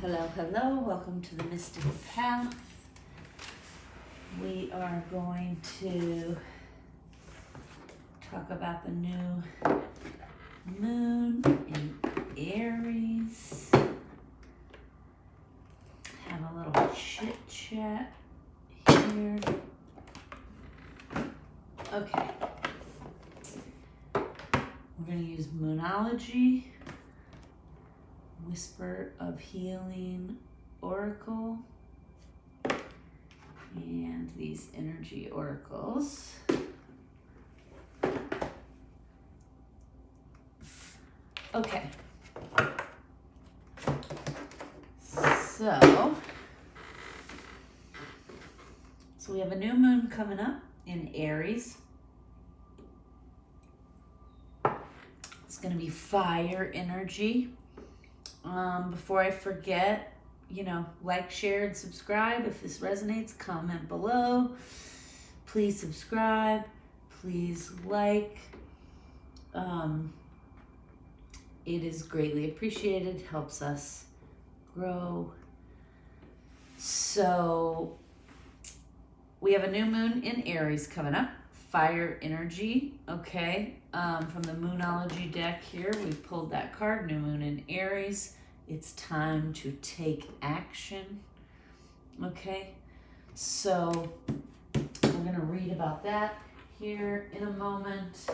Hello, hello, welcome to the Mystical Path. We are going to talk about the new moon in Aries. Have a little chit chat here. Okay. We're going to use Moonology, Whisper of Healing Oracle, and these energy oracles. Okay. So we have a new moon coming up in Aries. It's going to be fire energy. Before I forget, like, share, and subscribe. If this resonates, comment below. Please subscribe. Please like. It is greatly appreciated. Helps us grow. So we have a new moon in Aries coming up. Fire energy. Okay. From the Moonology deck here, we pulled that card, new moon in Aries. It's time to take action. Okay, so we're going to read about that here in a moment.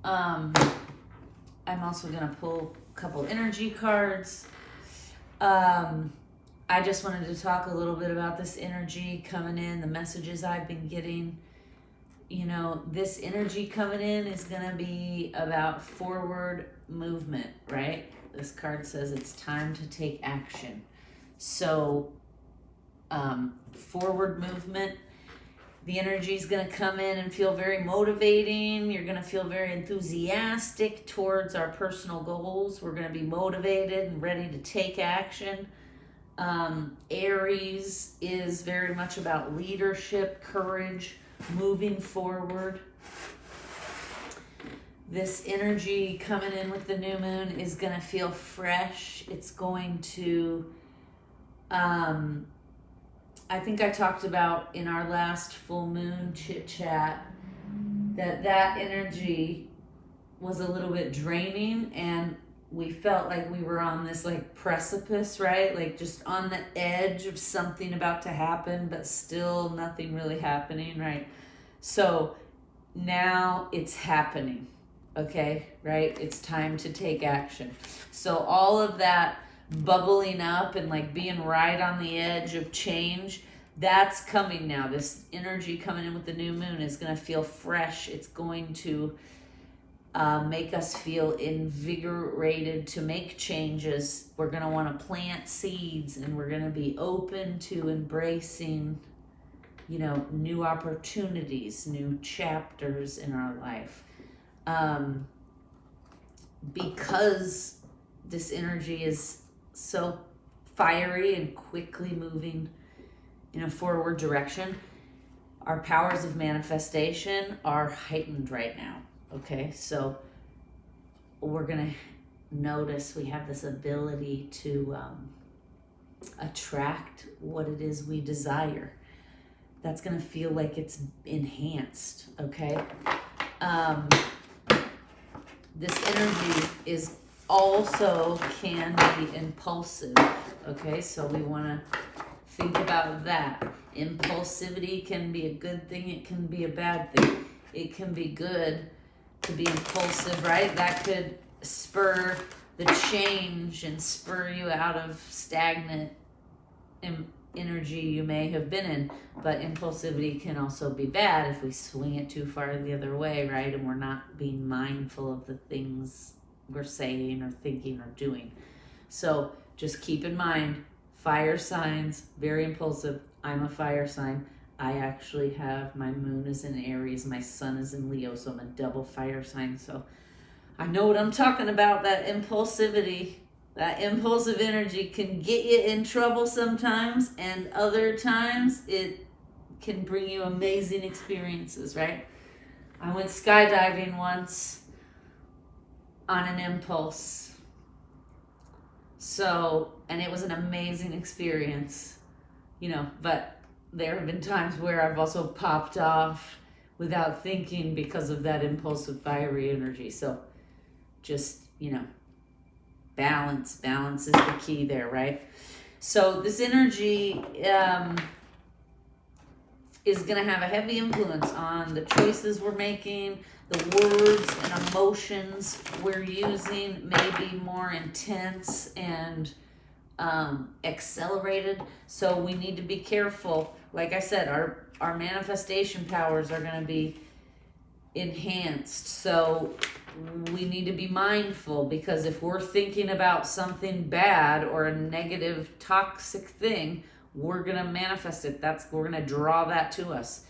I'm also going to pull a couple energy cards. I just wanted to talk a little bit about this energy coming in, the messages I've been getting. This energy coming in is going to be about forward movement, right? This card says it's time to take action. So, forward movement, the energy is going to come in and feel very motivating. You're going to feel very enthusiastic towards our personal goals. We're going to be motivated and ready to take action. Aries is very much about leadership, courage, moving forward. This energy coming in with the new moon is going to feel fresh. It's going to, I think I talked about in our last full moon chit chat that energy was a little bit draining, and we felt like we were on this precipice, right? Like just on the edge of something about to happen, but still nothing really happening, right? So now it's happening, okay, right? It's time to take action. So all of that bubbling up and being right on the edge of change, that's coming now. This energy coming in with the new moon is going to feel fresh. It's going to make us feel invigorated to make changes. We're going to want to plant seeds, and we're going to be open to embracing, new opportunities, new chapters in our life. Because this energy is so fiery and quickly moving in a forward direction, our powers of manifestation are heightened right now. Okay, so we're going to notice we have this ability to attract what it is we desire. That's going to feel like it's enhanced, okay? This energy is also can be impulsive, okay? So we want to think about that. Impulsivity can be a good thing. It can be a bad thing. It can be good to be impulsive, right? That could spur the change and spur you out of stagnant energy you may have been in. But impulsivity can also be bad if we swing it too far the other way, right? And we're not being mindful of the things we're saying or thinking or doing. So just keep in mind, fire signs, very impulsive. I'm a fire sign. I actually have, my moon is in Aries, my sun is in Leo, so I'm a double fire sign. So I know what I'm talking about. That impulsivity, that impulsive energy can get you in trouble sometimes, and other times it can bring you amazing experiences, right? I went skydiving once on an impulse. So, and it was an amazing experience, but there have been times where I've also popped off without thinking because of that impulsive, fiery energy. So just, balance is the key there, right? So this energy is going to have a heavy influence on the choices we're making, the words and emotions we're using, maybe more intense and accelerated. So we need to be careful. Like I said, our manifestation powers are going to be enhanced. So we need to be mindful, because if we're thinking about something bad or a negative, toxic thing, we're going to manifest it. We're going to draw that to us.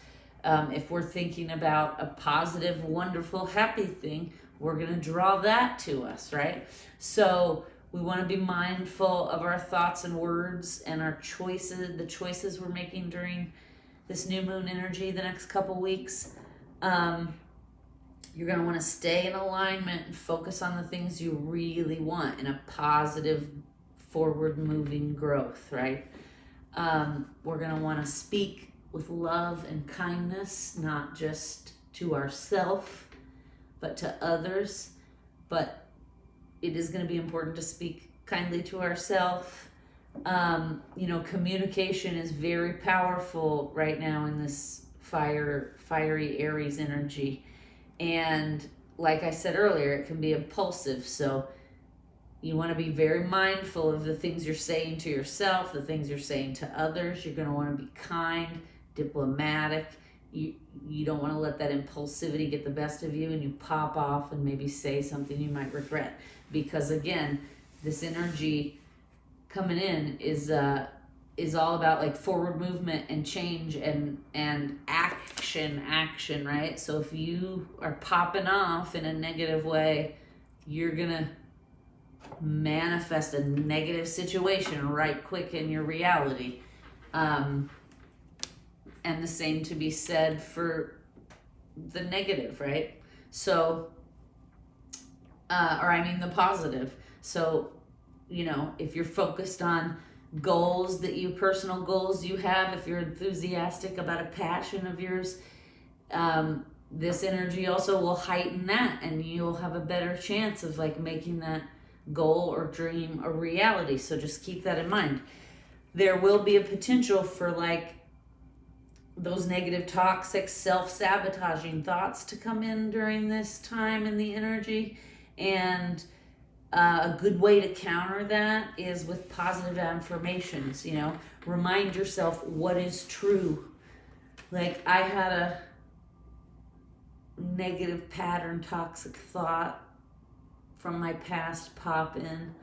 If we're thinking about a positive, wonderful, happy thing, we're going to draw that to us, right? So we want to be mindful of our thoughts and words and our choices, the choices we're making during this new moon energy the next couple weeks. You're going to want to stay in alignment and focus on the things you really want in a positive, forward-moving growth, right? We're going to want to speak with love and kindness, not just to ourselves, but to others. But it is going to be important to speak kindly to ourselves. Communication is very powerful right now in this fiery Aries energy. And like I said earlier, it can be impulsive. So you want to be very mindful of the things you're saying to yourself, the things you're saying to others. You're going to want to be kind, diplomatic. You don't want to let that impulsivity get the best of you and you pop off and maybe say something you might regret. Because again, this energy coming in is all about like forward movement and change and action, right? So if you are popping off in a negative way, you're gonna manifest a negative situation right quick in your reality. And the same to be said for the negative, right? So, the positive. So, if you're focused on goals personal goals you have, if you're enthusiastic about a passion of yours, this energy also will heighten that, and you'll have a better chance of like making that goal or dream a reality. So just keep that in mind. There will be a potential for like those negative, toxic, self-sabotaging thoughts to come in during this time in the energy. And a good way to counter that is with positive affirmations. Remind yourself what is true. Like I had a negative pattern, toxic thought from my past pop in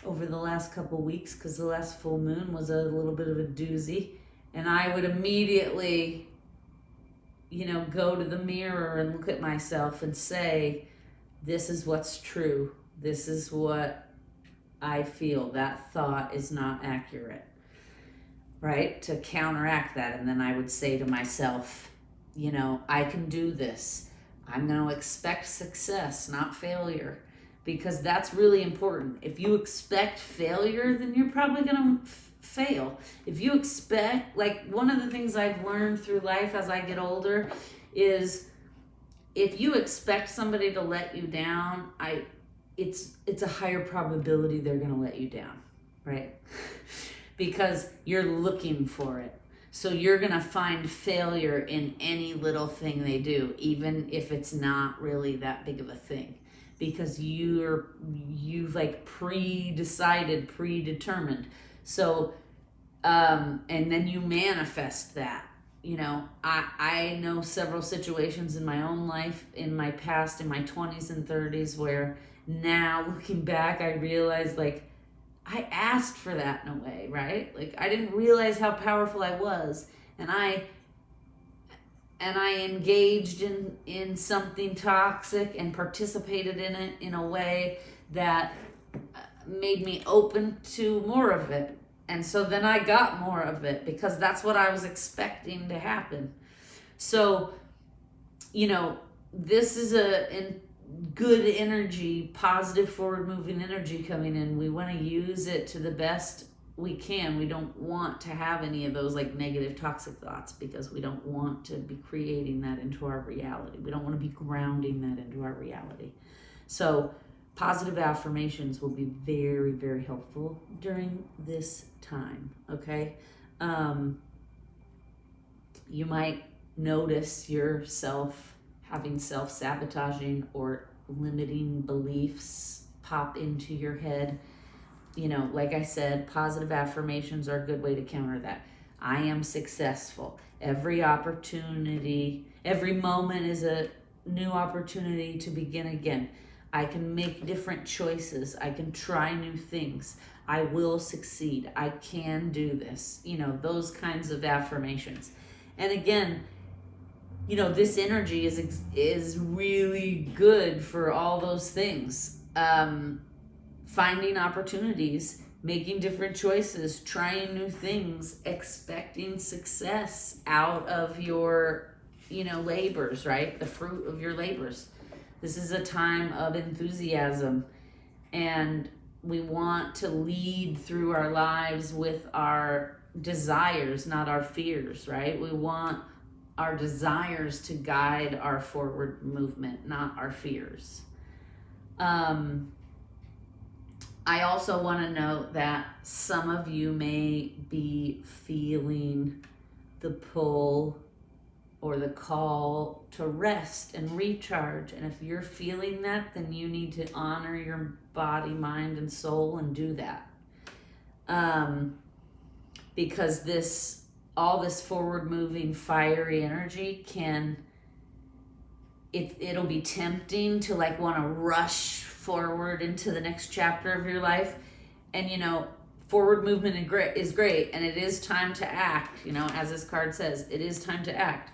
over the last couple weeks, because the last full moon was a little bit of a doozy. And I would immediately, go to the mirror and look at myself and say, this is what's true. This is what I feel. That thought is not accurate, right? To counteract that. And then I would say to myself, I can do this. I'm going to expect success, not failure, because that's really important. If you expect failure, then you're probably going to fail. If you expect, like one of the things I've learned through life as I get older is if you expect somebody to let you down, it's a higher probability they're going to let you down, right? Because you're looking for it. So you're going to find failure in any little thing they do, even if it's not really that big of a thing, because you've like predetermined. So, and then you manifest that. I know several situations in my own life, in my past, in my 20s and 30s, where now looking back, I realized like I asked for that in a way, right? Like I didn't realize how powerful I was, and I engaged in something toxic and participated in it in a way that made me open to more of it. And so then I got more of it because that's what I was expecting to happen. So, this is good energy, positive forward moving energy coming in. We want to use it to the best we can. We don't want to have any of those like negative toxic thoughts, because we don't want to be creating that into our reality. We don't want to be grounding that into our reality. So positive affirmations will be very, very helpful during this time, okay? You might notice yourself having self-sabotaging or limiting beliefs pop into your head. You know, like I said, positive affirmations are a good way to counter that. I am successful. Every opportunity, every moment is a new opportunity to begin again. I can make different choices. I can try new things. I will succeed. I can do this. You know, those kinds of affirmations. And again, you know, this energy is really good for all those things. Finding opportunities, making different choices, trying new things, expecting success out of your, you know, labors, right? The fruit of your labors. This is a time of enthusiasm, and we want to lead through our lives with our desires, not our fears, right? We want our desires to guide our forward movement, not our fears. I also want to note that some of you may be feeling the pull or the call to rest and recharge. And if you're feeling that, then you need to honor your body, mind, and soul and do that. Because all this forward moving fiery energy it'll be tempting to like want to rush forward into the next chapter of your life. And you know, forward movement is great, and it is time to act, you know, as this card says, it is time to act.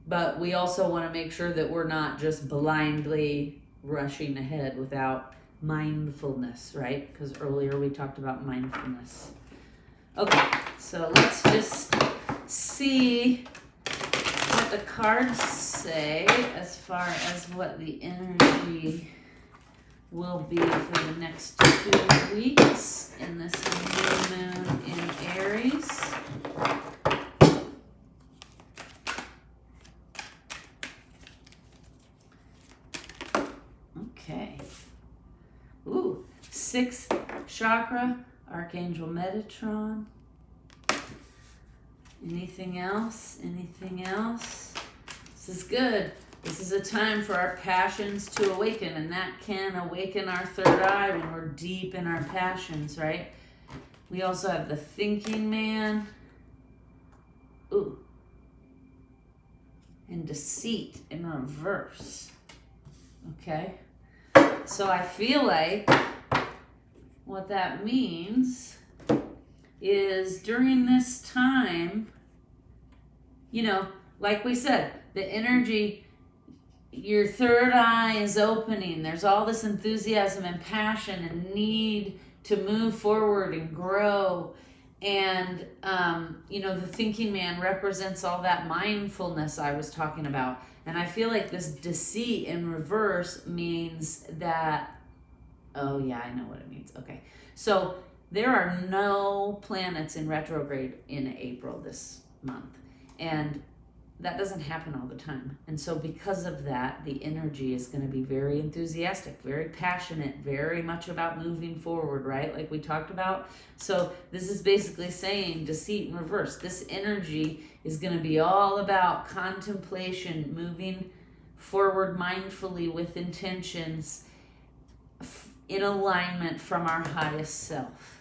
But we also want to make sure that we're not just blindly rushing ahead without mindfulness, right? Because earlier we talked about mindfulness. Okay, so let's just see what the cards say as far as what the energy will be for the next 2 weeks in this new moon in Aries. Okay. Ooh, 6th chakra, Archangel Metatron. Anything else? Anything else? This is good. This is a time for our passions to awaken, and that can awaken our third eye when we're deep in our passions, right? We also have the thinking man. Ooh. And deceit in reverse. Okay? So I feel like what that means is during this time, you know, like we said, the energy, your third eye is opening. There's all this enthusiasm and passion and need to move forward and grow. And, you know, the thinking man represents all that mindfulness I was talking about. And I feel like this deceit in reverse means that, oh yeah, I know what it means. Okay. So there are no planets in retrograde in April this month. And that doesn't happen all the time. And so because of that, the energy is going to be very enthusiastic, very passionate, very much about moving forward, right? Like we talked about. So this is basically saying deceit in reverse. This energy is going to be all about contemplation, moving forward mindfully with intentions in alignment from our highest self.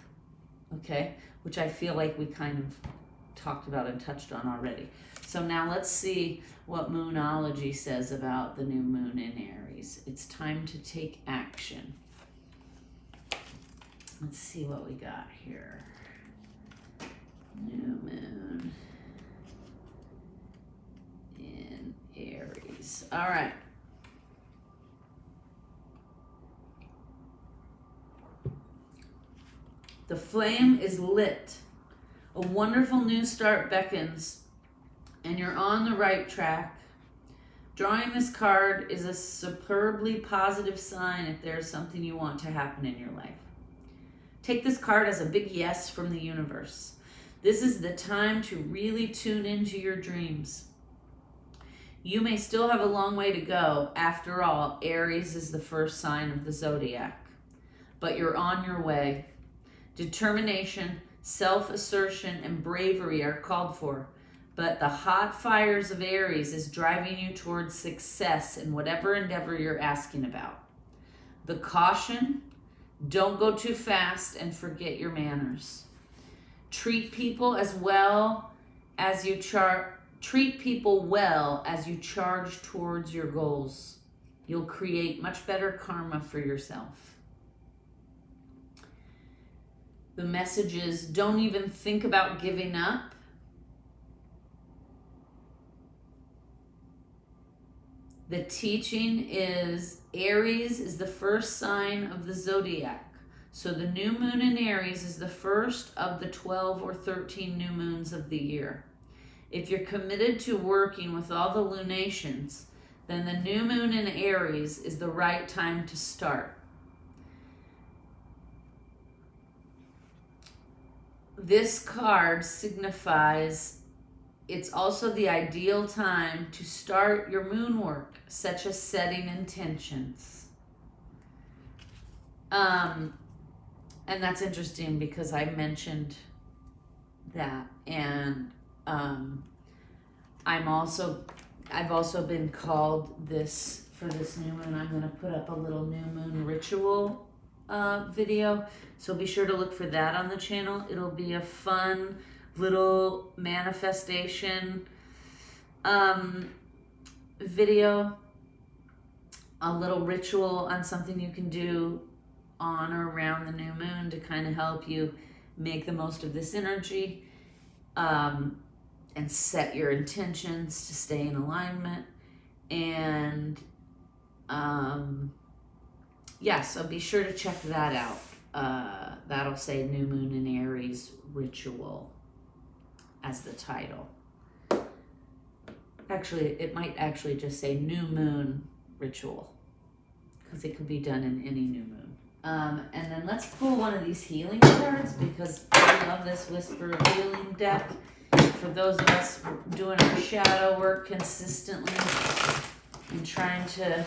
Okay? Which I feel like we kind of talked about and touched on already. So now let's see what Moonology says about the new moon in Aries. It's time to take action. Let's see what we got here. New moon in Aries. All right. The flame is lit. A wonderful new start beckons, and you're on the right track. Drawing this card is a superbly positive sign if there's something you want to happen in your life. Take this card as a big yes from the universe. This is the time to really tune into your dreams. You may still have a long way to go. After all, Aries is the first sign of the zodiac. But you're on your way. Determination, self-assertion, and bravery are called for. But the hot fires of Aries is driving you towards success in whatever endeavor you're asking about. The caution, don't go too fast and forget your manners. Treat people well as you charge towards your goals. You'll create much better karma for yourself. The message is, don't even think about giving up. The teaching is Aries is the first sign of the zodiac. So the new moon in Aries is the first of the 12 or 13 new moons of the year. If you're committed to working with all the lunations, then the new moon in Aries is the right time to start. This card signifies it's also the ideal time to start your moon work, such as setting intentions. And that's interesting because I mentioned that, and I've also been called this for this new moon. I'm going to put up a little new moon ritual video, so be sure to look for that on the channel. It'll be a fun little manifestation video, a little ritual on something you can do on or around the new moon to kind of help you make the most of this energy, and set your intentions to stay in alignment. And so be sure to check that out. That'll say New Moon in Aries Ritual as the title. Actually, it might actually just say New Moon Ritual, because it could be done in any new moon. And then let's pull one of these healing cards, because I love this Whisper of Healing deck. For those of us doing our shadow work consistently and trying to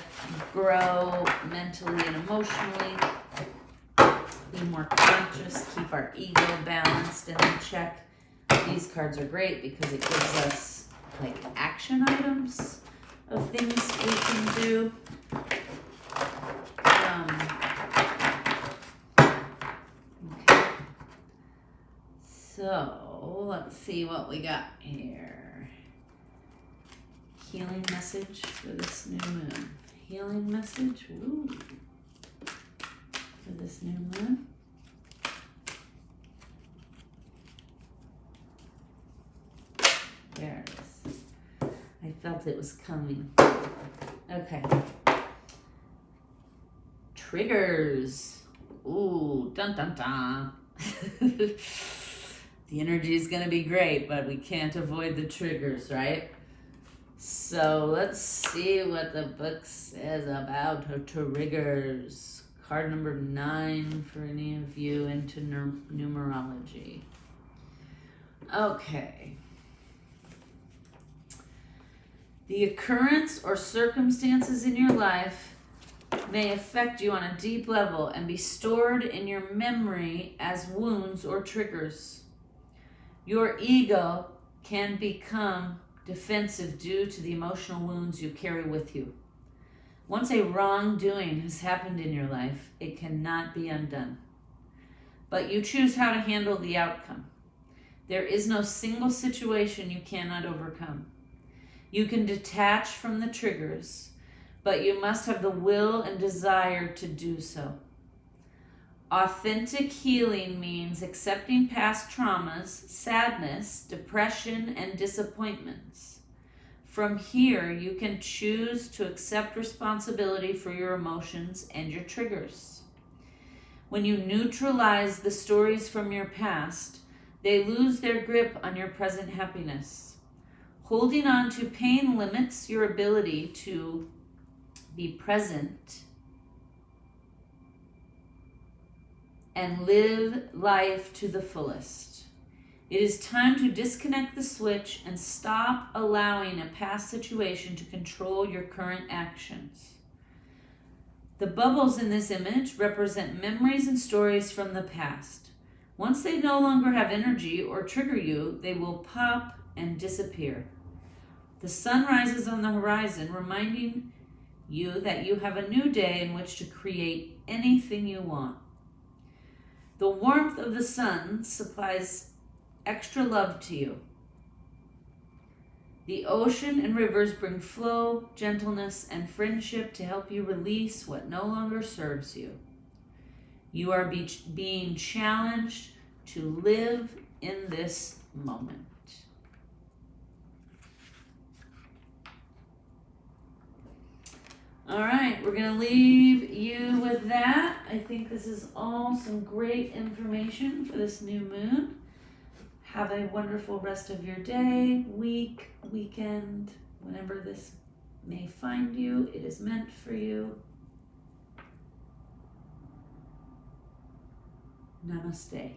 grow mentally and emotionally, be more conscious, keep our ego balanced and in check. These cards are great because it gives us like action items of things we can do. Okay. So let's see what we got here. Healing message for this new moon. Healing message, ooh, for this new moon. There it is. I felt it was coming. Okay. Triggers. Ooh, dun dun dun. The energy is going to be great, but we can't avoid the triggers, right? So let's see what the book says about her triggers. Card number 9 for any of you into numerology. Okay. The occurrence or circumstances in your life may affect you on a deep level and be stored in your memory as wounds or triggers. Your ego can become defensive due to the emotional wounds you carry with you. Once a wrongdoing has happened in your life, it cannot be undone. But you choose how to handle the outcome. There is no single situation you cannot overcome. You can detach from the triggers, but you must have the will and desire to do so. Authentic healing means accepting past traumas, sadness, depression, and disappointments. From here, you can choose to accept responsibility for your emotions and your triggers. When you neutralize the stories from your past, they lose their grip on your present happiness. Holding on to pain limits your ability to be present and live life to the fullest. It is time to disconnect the switch and stop allowing a past situation to control your current actions. The bubbles in this image represent memories and stories from the past. Once they no longer have energy or trigger you, they will pop and disappear. The sun rises on the horizon, reminding you that you have a new day in which to create anything you want. The warmth of the sun supplies extra love to you. The ocean and rivers bring flow, gentleness, and friendship to help you release what no longer serves you. You are being challenged to live in this moment. All right, we're going to leave you with that. I think this is all some great information for this new moon. Have a wonderful rest of your day, week, weekend, whenever this may find you. It is meant for you. Namaste.